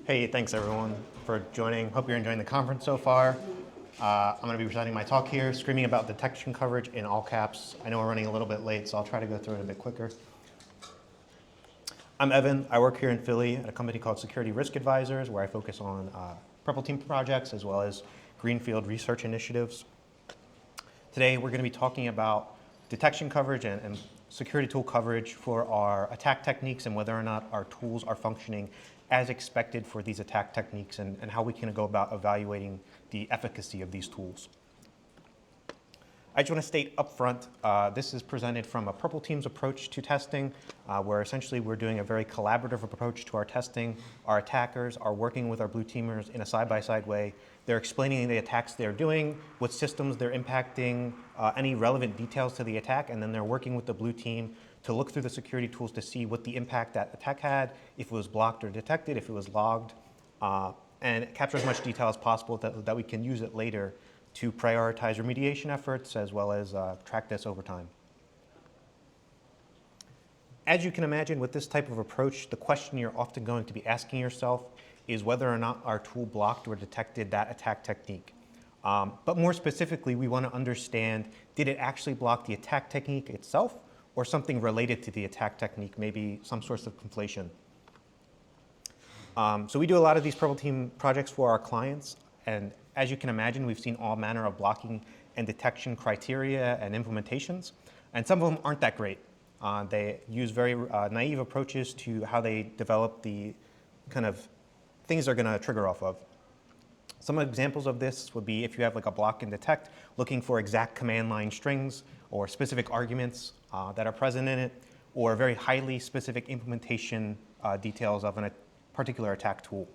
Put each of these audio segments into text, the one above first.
Hey, thanks everyone for joining. Hope you're enjoying the conference so far. I'm going to be presenting my talk here, screaming about detection coverage in all caps. I know we're running a little bit late, so I'll try to go through it a bit quicker. I'm Evan. I work here in Philly at a company called Security Risk Advisors, where I focus on purple team projects as well as greenfield research initiatives. Today, we're going to be talking about detection coverage and security tool coverage for our attack techniques and whether or not our tools are functioning as expected for these attack techniques and how we can go about evaluating the efficacy of these tools. I just want to state up front, this is presented from a purple team's approach to testing, where essentially we're doing a very collaborative approach to our testing. Our attackers are working with our blue teamers in a side-by-side way. They're explaining the attacks they're doing, what systems they're impacting, any relevant details to the attack, and then they're working with the blue team to look through the security tools to see what the impact that attack had, if it was blocked or detected, if it was logged, and capture as much detail as possible that we can use it later to prioritize remediation efforts as well as track this over time. As you can imagine, with this type of approach, the question you're often going to be asking yourself is whether or not our tool blocked or detected that attack technique. But more specifically, we want to understand, did it actually block the attack technique itself or something related to the attack technique, maybe some source of conflation? So we do a lot of these purple team projects for our clients, and as you can imagine, we've seen all manner of blocking and detection criteria and implementations, and some of them aren't that great. They use very naive approaches to how they develop the kind of things they're going to trigger off of. Some examples of this would be if you have like a block and detect, looking for exact command line strings or specific arguments that are present in it, or very highly specific implementation details of a particular attack tool.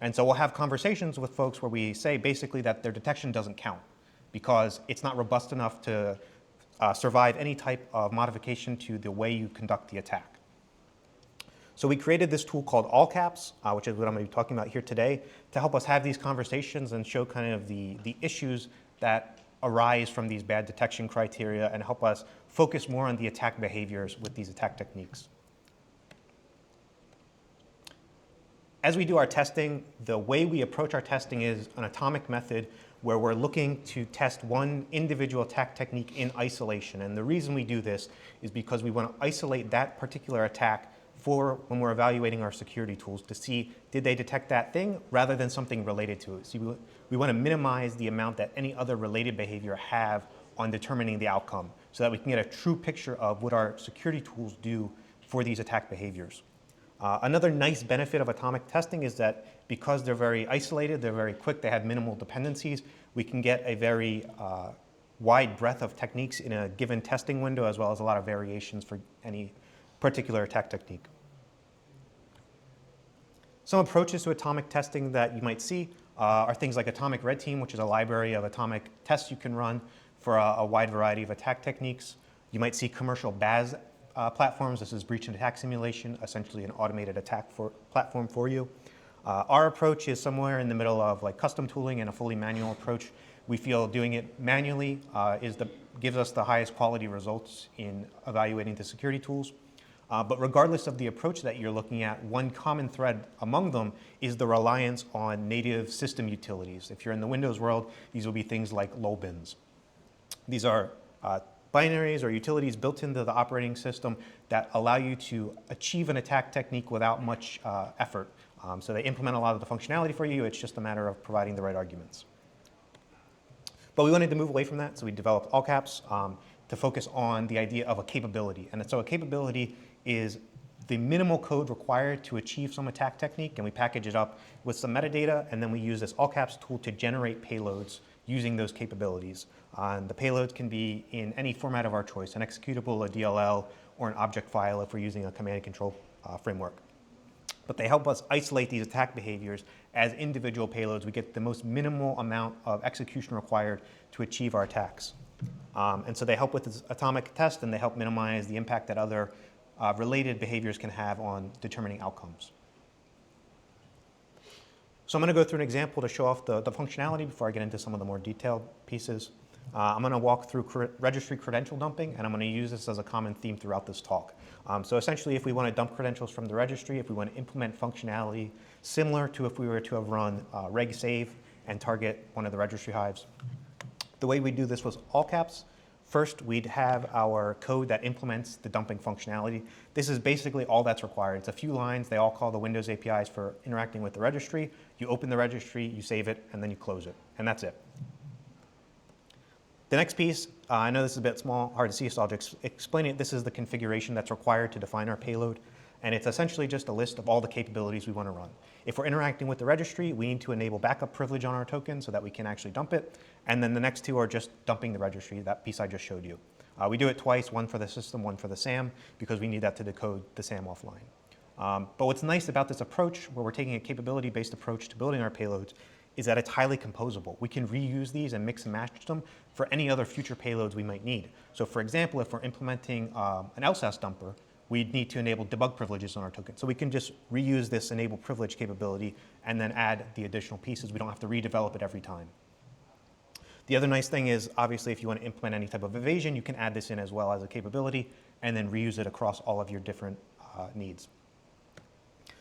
And so we'll have conversations with folks where we say basically that their detection doesn't count because it's not robust enough to survive any type of modification to the way you conduct the attack. So we created this tool called ALLCAPS, which is what I'm going to be talking about here today, to help us have these conversations and show kind of the issues that arise from these bad detection criteria and help us focus more on the attack behaviors with these attack techniques. As we do our testing, the way we approach our testing is an atomic method where we're looking to test one individual attack technique in isolation. And the reason we do this is because we want to isolate that particular attack for when we're evaluating our security tools to see, did they detect that thing rather than something related to it. So we want to minimize the amount that any other related behavior have on determining the outcome so that we can get a true picture of what our security tools do for these attack behaviors. Another nice benefit of atomic testing is that because they're very isolated, they're very quick, they have minimal dependencies, we can get a very wide breadth of techniques in a given testing window as well as a lot of variations for any particular attack technique. Some approaches to atomic testing that you might see are things like Atomic Red Team, which is a library of atomic tests you can run for a wide variety of attack techniques. You might see commercial BAS platforms. This is breach and attack simulation, essentially an automated attack platform for you. Our approach is somewhere in the middle of like custom tooling and a fully manual approach. We feel doing it manually gives us the highest quality results in evaluating the security tools. But regardless of the approach that you're looking at, one common thread among them is the reliance on native system utilities. If you're in the Windows world, these will be things like lol bins. These are binaries or utilities built into the operating system that allow you to achieve an attack technique without much effort. So they implement a lot of the functionality for you. It's just a matter of providing the right arguments. But we wanted to move away from that, so we developed ALLCAPS to focus on the idea of a capability. And so a capability is the minimal code required to achieve some attack technique, and we package it up with some metadata, and then we use this ALLCAPS tool to generate payloads using those capabilities. The payloads can be in any format of our choice, an executable, a DLL, or an object file if we're using a command and control framework. But they help us isolate these attack behaviors as individual payloads. We get the most minimal amount of execution required to achieve our attacks. And so they help with this atomic test, and they help minimize the impact that other related behaviors can have on determining outcomes. So I'm going to go through an example to show off the functionality before I get into some of the more detailed pieces. I'm going to walk through registry credential dumping, and I'm going to use this as a common theme throughout this talk. So essentially, if we want to dump credentials from the registry, if we want to implement functionality similar to if we were to have run reg save and target one of the registry hives, the way we do this was all caps. First, we'd have our code that implements the dumping functionality. This is basically all that's required. It's a few lines. They all call the Windows APIs for interacting with the registry. You open the registry, you save it, and then you close it, and that's it. The next piece, I know this is a bit small, hard to see, so I'll just explain it. This is the configuration that's required to define our payload, and it's essentially just a list of all the capabilities we want to run. If we're interacting with the registry, we need to enable backup privilege on our token so that we can actually dump it, and then the next two are just dumping the registry, that piece I just showed you. We do it twice, one for the system, one for the SAM, because we need that to decode the SAM offline. But what's nice about this approach, where we're taking a capability-based approach to building our payloads, is that it's highly composable. We can reuse these and mix and match them for any other future payloads we might need. So for example, if we're implementing an LSAS dumper, we'd need to enable debug privileges on our token. So we can just reuse this enable privilege capability and then add the additional pieces. We don't have to redevelop it every time. The other nice thing is, obviously, if you want to implement any type of evasion, you can add this in as well as a capability and then reuse it across all of your different needs.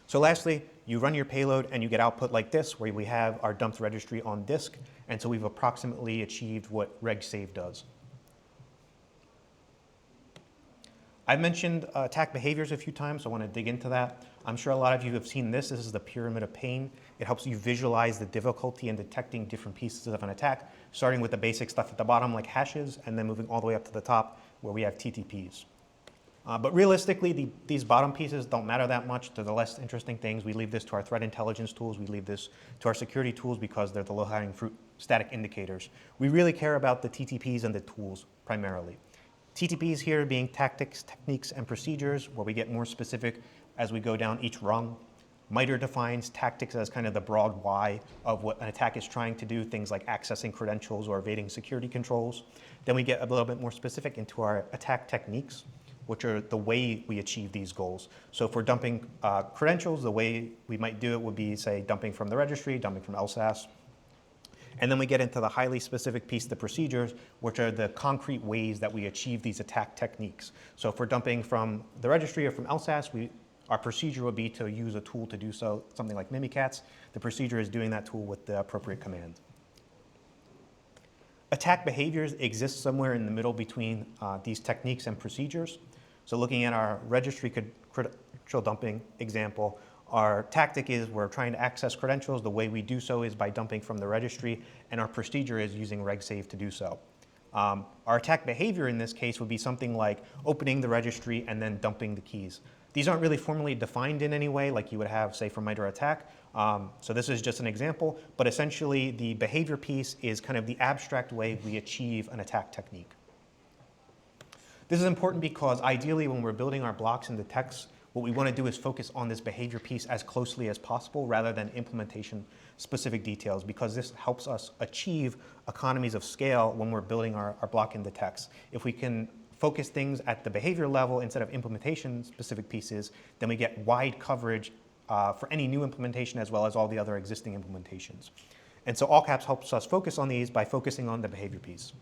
So lastly, you run your payload and you get output like this, where we have our dumped registry on disk, and so we've approximately achieved what reg save does. I've mentioned attack behaviors a few times, so I want to dig into that. I'm sure a lot of you have seen this. This is the pyramid of pain. It helps you visualize the difficulty in detecting different pieces of an attack, starting with the basic stuff at the bottom like hashes, and then moving all the way up to the top where we have TTPs. But realistically, these bottom pieces don't matter that much. They're the less interesting things. We leave this to our threat intelligence tools. We leave this to our security tools because they're the low-hanging fruit static indicators. We really care about the TTPs and the tools primarily. TTPs here being tactics, techniques, and procedures, where we get more specific as we go down each rung. MITRE defines tactics as kind of the broad why of what an attack is trying to do, things like accessing credentials or evading security controls. Then we get a little bit more specific into our attack techniques, which are the way we achieve these goals. So if we're dumping credentials, the way we might do it would be, say, dumping from the registry, dumping from LSAS. And then we get into the highly specific piece, the procedures, which are the concrete ways that we achieve these attack techniques. So if we're dumping from the registry or from LSAS, our procedure would be to use a tool to do so, something like Mimikatz. The procedure is doing that tool with the appropriate command. Attack behaviors exist somewhere in the middle between these techniques and procedures. So looking at our registry credential dumping example, our tactic is we're trying to access credentials. The way we do so is by dumping from the registry, and our procedure is using reg save to do so. Our attack behavior in this case would be something like opening the registry and then dumping the keys. These aren't really formally defined in any way like you would have, say, for MITRE attack. So this is just an example, but essentially the behavior piece is kind of the abstract way we achieve an attack technique. This is important because ideally when we're building our blocks into text, what we want to do is focus on this behavior piece as closely as possible rather than implementation specific details, because this helps us achieve economies of scale when we're building our block into text. If we can focus things at the behavior level instead of implementation specific pieces, then we get wide coverage for any new implementation as well as all the other existing implementations. And so ALLCAPS helps us focus on these by focusing on the behavior piece.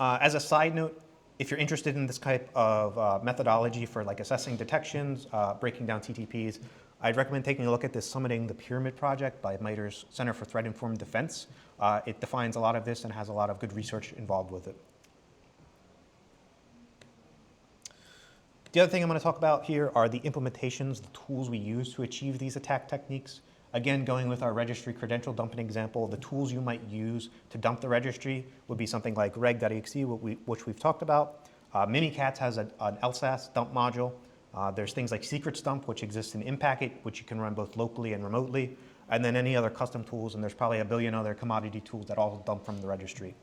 As a side note, if you're interested in this type of methodology for like assessing detections, breaking down TTPs, I'd recommend taking a look at this Summiting the Pyramid project by MITRE's Center for Threat Informed Defense. It defines a lot of this and has a lot of good research involved with it. The other thing I'm going to talk about here are the implementations, the tools we use to achieve these attack techniques. Again, going with our registry credential dumping example, the tools you might use to dump the registry would be something like reg.exe, which we've talked about. Mimikatz has an LSAS dump module. There's things like secrets dump, which exists in Impacket, which you can run both locally and remotely, and then any other custom tools, and there's probably a billion other commodity tools that all dump from the registry.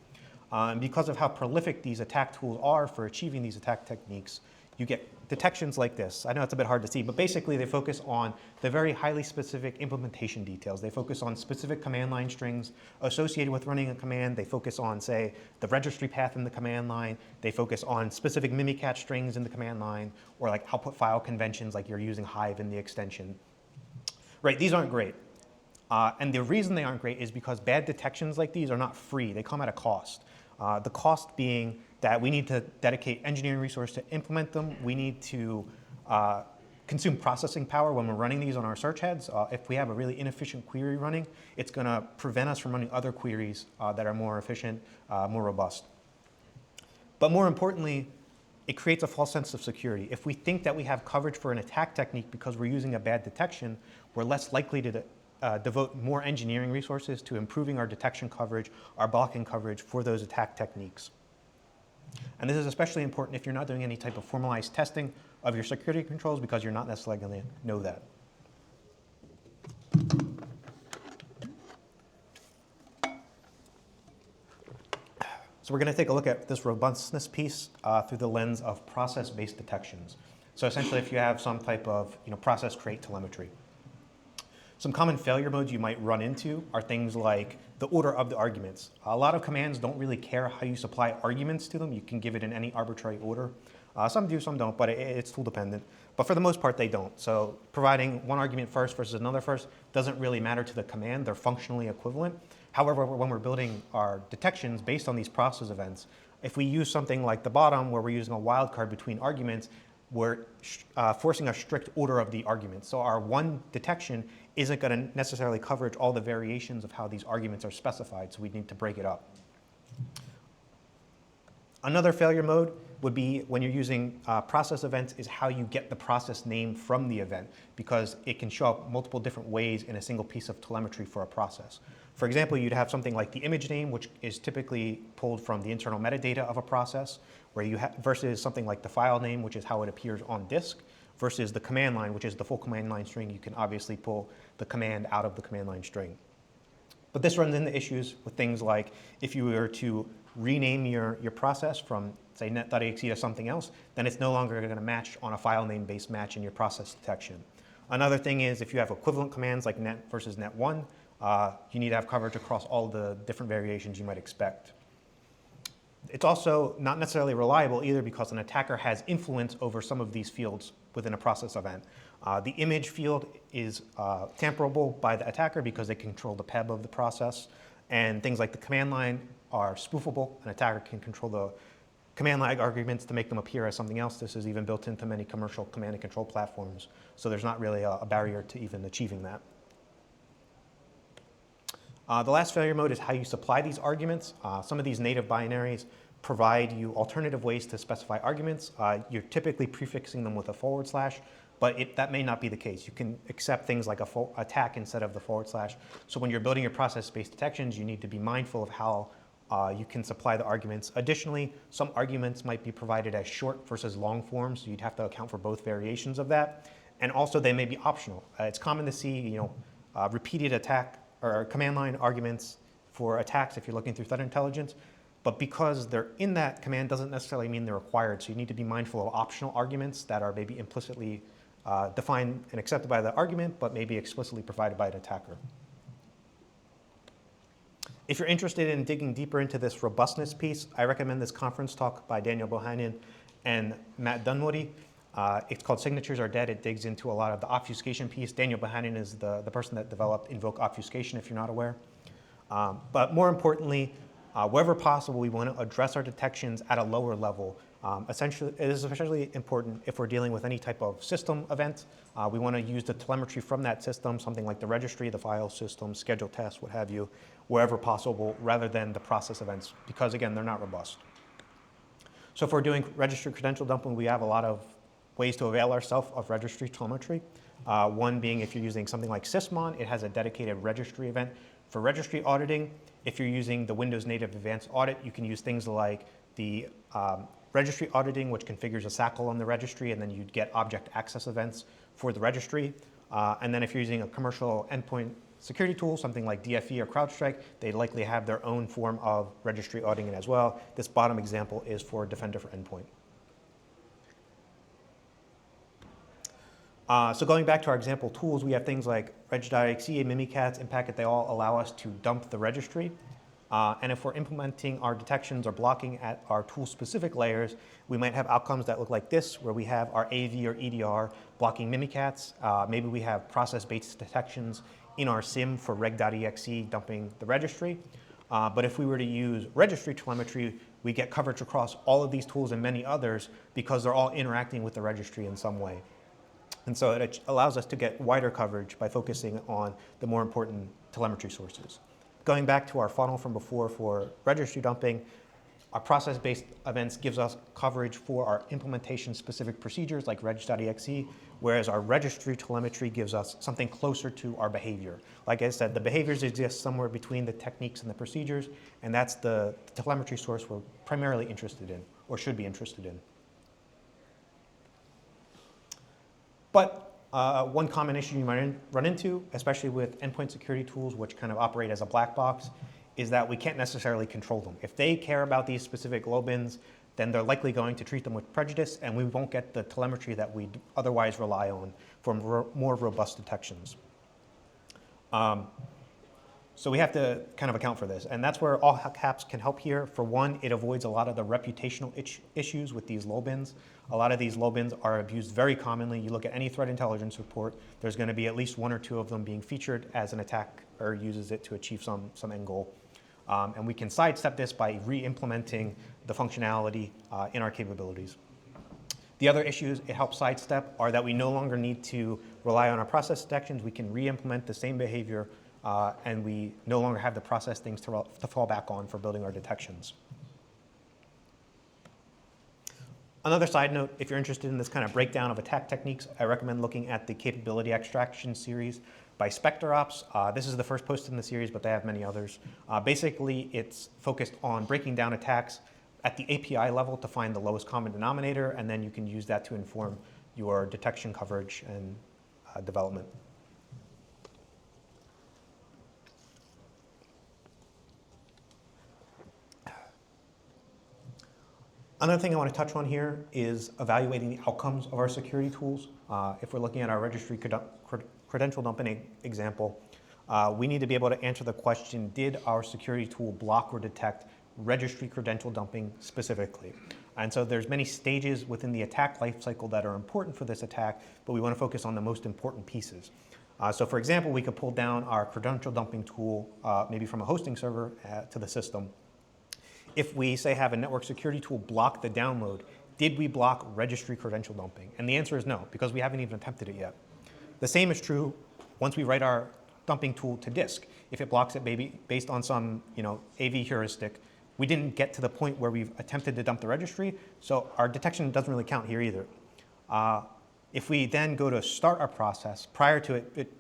And because of how prolific these attack tools are for achieving these attack techniques, you get detections like this. I know it's a bit hard to see, but basically they focus on the very highly specific implementation details. They focus on specific command line strings associated with running a command. They focus on, say, the registry path in the command line. They focus on specific Mimikatz strings in the command line, or like output file conventions like you're using Hive in the extension. Right, these aren't great. And the reason they aren't great is because bad detections like these are not free. They come at a cost. The cost being that we need to dedicate engineering resource to implement them. We need to consume processing power when we're running these on our search heads. If we have a really inefficient query running, it's going to prevent us from running other queries that are more efficient, more robust. But more importantly, it creates a false sense of security. If we think that we have coverage for an attack technique because we're using a bad detection, we're less likely to devote more engineering resources to improving our detection coverage, our blocking coverage for those attack techniques. And this is especially important if you're not doing any type of formalized testing of your security controls, because you're not necessarily going to know that. So we're going to take a look at this robustness piece through the lens of process-based detections. So essentially, if you have some type of process create telemetry. Some common failure modes you might run into are things like the order of the arguments. A lot of commands don't really care how you supply arguments to them. You can give it in any arbitrary order. Some do, some don't, but it's tool dependent. But for the most part, they don't. So providing one argument first versus another first doesn't really matter to the command. They're functionally equivalent. However, when we're building our detections based on these process events, if we use something like the bottom where we're using a wildcard between arguments, we're forcing a strict order of the arguments. So our one detection isn't going to necessarily cover all the variations of how these arguments are specified, so we need to break it up. Another failure mode would be when you're using process events is how you get the process name from the event, because it can show up multiple different ways in a single piece of telemetry for a process. For example, you'd have something like the image name, which is typically pulled from the internal metadata of a process, where you versus something like the file name, which is how it appears on disk, versus the command line, which is the full command line string. You can obviously pull the command out of the command line string. But this runs into issues with things like if you were to rename your process from, say, net.exe to something else, then it's no longer going to match on a file name based match in your process detection. Another thing is if you have equivalent commands like net versus net1, you need to have coverage across all the different variations you might expect. It's also not necessarily reliable either, because an attacker has influence over some of these fields within a process event. The image field is tamperable by the attacker because they control the PEB of the process, and things like the command line are spoofable. An attacker can control the command line arguments to make them appear as something else. This is even built into many commercial command and control platforms, so there's not really a barrier to even achieving that. The last failure mode is how you supply these arguments. Some of these native binaries provide you alternative ways to specify arguments. You're typically prefixing them with a /, but that may not be the case. You can accept things like a attack instead of the /. So when you're building your process-based detections, you need to be mindful of how you can supply the arguments. Additionally, some arguments might be provided as short versus long forms, so you'd have to account for both variations of that. And also, they may be optional. It's common to see, repeated attack or command line arguments for attacks if you're looking through threat intelligence, but because they're in that command doesn't necessarily mean they're required. So you need to be mindful of optional arguments that are maybe implicitly defined and accepted by the argument, but maybe explicitly provided by an attacker. If you're interested in digging deeper into this robustness piece, I recommend this conference talk by Daniel Bohannon and Matt Dunwoody. It's called Signatures Are Dead. It digs into a lot of the obfuscation piece. Daniel Bohannon is the person that developed invoke obfuscation, if you're not aware. But more importantly, wherever possible, we want to address our detections at a lower level. Essentially, it is especially important if we're dealing with any type of system event. We want to use the telemetry from that system, something like the registry, the file system, schedule tests, what have you, wherever possible, rather than the process events, because again, they're not robust. So if we're doing registry credential dumping, we have a lot of ways to avail ourselves of registry telemetry. One being if you're using something like Sysmon, it has a dedicated registry event. For registry auditing, if you're using the Windows native advanced audit, you can use things like the registry auditing, which configures a SACL on the registry, and then you'd get object access events for the registry. And then if you're using a commercial endpoint security tool, something like DFE or CrowdStrike, they likely have their own form of registry auditing as well. This bottom example is for Defender for Endpoint. So going back to our example tools, we have things like reg.exe, Mimikatz, and Packet. They all allow us to dump the registry. And if we're implementing our detections or blocking at our tool-specific layers, we might have outcomes that look like this, where we have our AV or EDR blocking mimikatz. Maybe we have process-based detections in our SIM for reg.exe dumping the registry. But if we were to use registry telemetry, we get coverage across all of these tools and many others because they're all interacting with the registry in some way. And so it allows us to get wider coverage by focusing on the more important telemetry sources. Going back to our funnel from before for registry dumping, our process-based events gives us coverage for our implementation-specific procedures like reg.exe, whereas our registry telemetry gives us something closer to our behavior. Like I said, the behaviors exist somewhere between the techniques and the procedures, and that's the telemetry source we're primarily interested in, or should be interested in. But one common issue you might run into, especially with endpoint security tools, which kind of operate as a black box, is that we can't necessarily control them. If they care about these specific low bins, then they're likely going to treat them with prejudice, and we won't get the telemetry that we otherwise rely on for more robust detections. So we have to kind of account for this, and that's where ALLCAPS can help here. For one, it avoids a lot of the reputational issues with these low bins. A lot of these low bins are abused very commonly. You look at any threat intelligence report, there's going to be at least one or two of them being featured as an attacker uses it to achieve some end goal. And we can sidestep this by re-implementing the functionality in our capabilities. The other issues it helps sidestep are that we no longer need to rely on our process detections. We can re-implement the same behavior and we no longer have the process things to fall back on for building our detections. Another side note, if you're interested in this kind of breakdown of attack techniques, I recommend looking at the capability extraction series by SpecterOps. This is the first post in the series, but they have many others. Basically, it's focused on breaking down attacks at the API level to find the lowest common denominator, and then you can use that to inform your detection coverage and development. Another thing I want to touch on here is evaluating the outcomes of our security tools. If we're looking at our registry credential dumping example, we need to be able to answer the question, did our security tool block or detect registry credential dumping specifically? And so there's many stages within the attack lifecycle that are important for this attack, but we want to focus on the most important pieces. So for example, we could pull down our credential dumping tool, maybe from a hosting server to the system. If we, say, have a network security tool block the download, did we block registry credential dumping? And the answer is no, because we haven't even attempted it yet. The same is true once we write our dumping tool to disk. If it blocks it maybe based on some AV heuristic, we didn't get to the point where we've attempted to dump the registry, so our detection doesn't really count here either. If we then go to start our process prior to it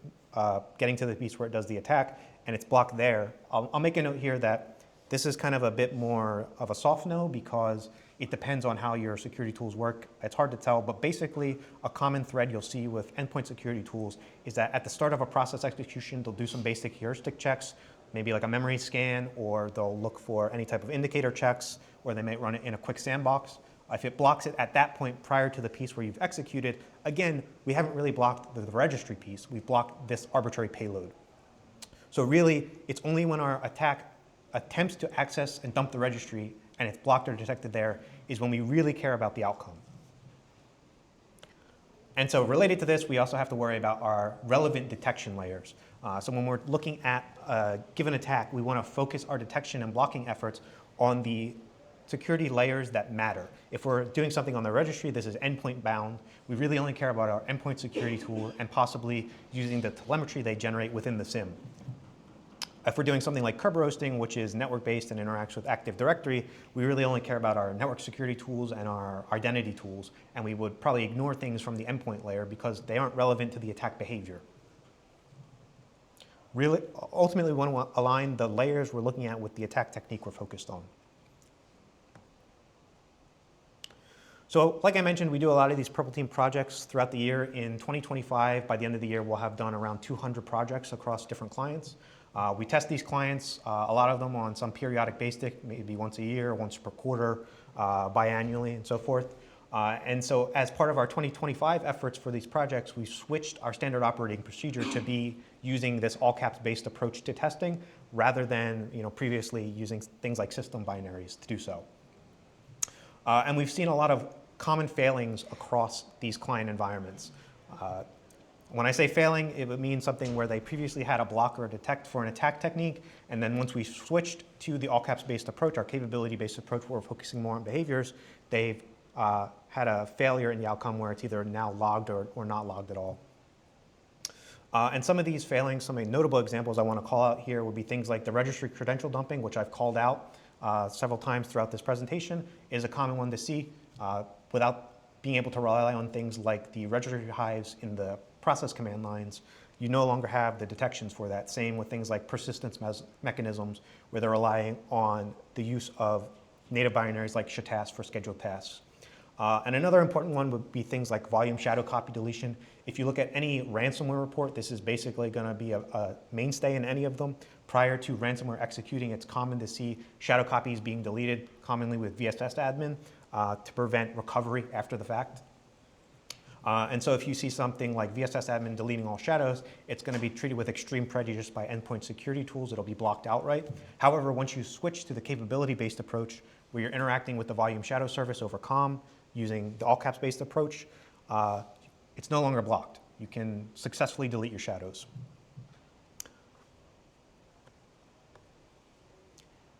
getting to the piece where it does the attack, and it's blocked there, I'll make a note here that this is kind of a bit more of a soft no because it depends on how your security tools work. It's hard to tell, but basically a common thread you'll see with endpoint security tools is that at the start of a process execution, they'll do some basic heuristic checks, maybe like a memory scan, or they'll look for any type of indicator checks, or they might run it in a quick sandbox. If it blocks it at that point prior to the piece where you've executed, again, we haven't really blocked the registry piece. We've blocked this arbitrary payload. So really, it's only when our attack attempts to access and dump the registry and it's blocked or detected there is when we really care about the outcome. And so related to this, we also have to worry about our relevant detection layers. So when we're looking at a given attack, we want to focus our detection and blocking efforts on the security layers that matter. If we're doing something on the registry, this is endpoint bound. We really only care about our endpoint security tool and possibly using the telemetry they generate within the SIM. If we're doing something like curb roasting, which is network-based and interacts with Active Directory, we really only care about our network security tools and our identity tools, and we would probably ignore things from the endpoint layer because they aren't relevant to the attack behavior. Really, ultimately, we want to align the layers we're looking at with the attack technique we're focused on. So like I mentioned, we do a lot of these Purple Team projects throughout the year. In 2025, by the end of the year, we'll have done around 200 projects across different clients. We test these clients, a lot of them on some periodic basis, maybe once a year, once per quarter, biannually, and so forth. And so as part of our 2025 efforts for these projects, we switched our standard operating procedure to be using this all-caps based approach to testing rather than previously using things like system binaries to do so. And we've seen a lot of common failings across these client environments. When I say failing, it would mean something where they previously had a block or a detect for an attack technique, and then once we switched to the all-caps based approach, our capability-based approach where we're focusing more on behaviors, they've had a failure in the outcome where it's either now logged or not logged at all. And some of these failings, some of the notable examples I want to call out here would be things like the registry credential dumping, which I've called out several times throughout this presentation, is a common one to see without being able to rely on things like the registry hives in the process command lines. You no longer have the detections for that. Same with things like persistence mechanisms, where they're relying on the use of native binaries like shtas for scheduled tasks. And another important one would be things like volume shadow copy deletion. If you look at any ransomware report, this is basically going to be a mainstay in any of them. Prior to ransomware executing, it's common to see shadow copies being deleted, commonly with VSSadmin, to prevent recovery after the fact. And so if you see something like VSSadmin deleting all shadows, it's going to be treated with extreme prejudice by endpoint security tools. It'll be blocked outright. However, once you switch to the capability-based approach, where you're interacting with the volume shadow service over COM using the all-caps-based approach, it's no longer blocked. You can successfully delete your shadows.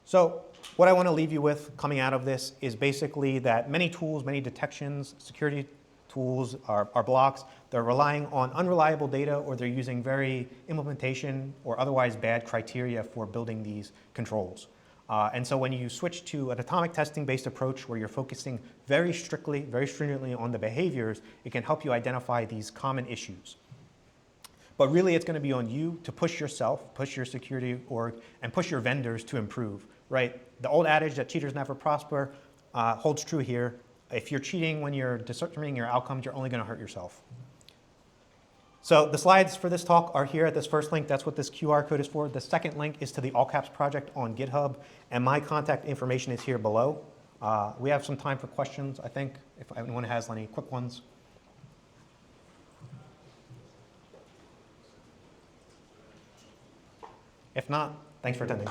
So what I want to leave you with coming out of this is basically that many tools, many detections, security tools are blocks. They're relying on unreliable data, or they're using very implementation or otherwise bad criteria for building these controls. And so when you switch to an atomic testing based approach where you're focusing very strictly, very stringently on the behaviors, it can help you identify these common issues. But really it's going to be on you to push yourself, push your security org, and push your vendors to improve, right? The old adage that cheaters never prosper holds true here. If you're cheating when you're determining your outcomes, you're only going to hurt yourself. So the slides for this talk are here at this first link. That's what this QR code is for. The second link is to the ALLCAPS project on GitHub, and my contact information is here below. We have some time for questions, I think, if anyone has any quick ones. If not, thanks for attending.